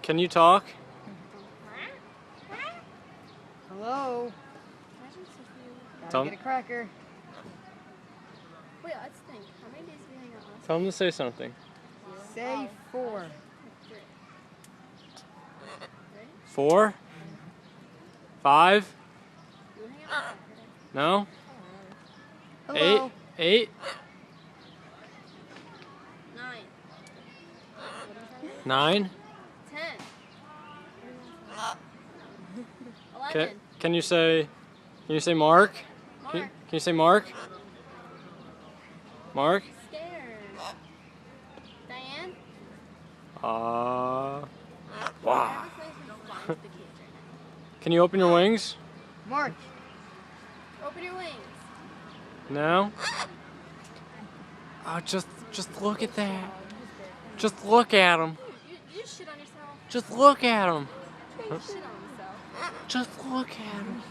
Can you talk? Hello? Tell Gotta him. get a cracker. Wait, let's think. How many days do we hang out last? Tell him to say something. Say 4. 4? 5? You hang out last No? Hello? 8? 9. 9? 10. 11. Can you say Mark? Can Mark. you say Mark? Mark? Scared. Diane? Wow. The kids Can you open your wings? Mark. right now. Open your wings. No? Oh, just look at that. Just look at him. You shit on yourself. Just look at him. You shit on yourself. Just look at him.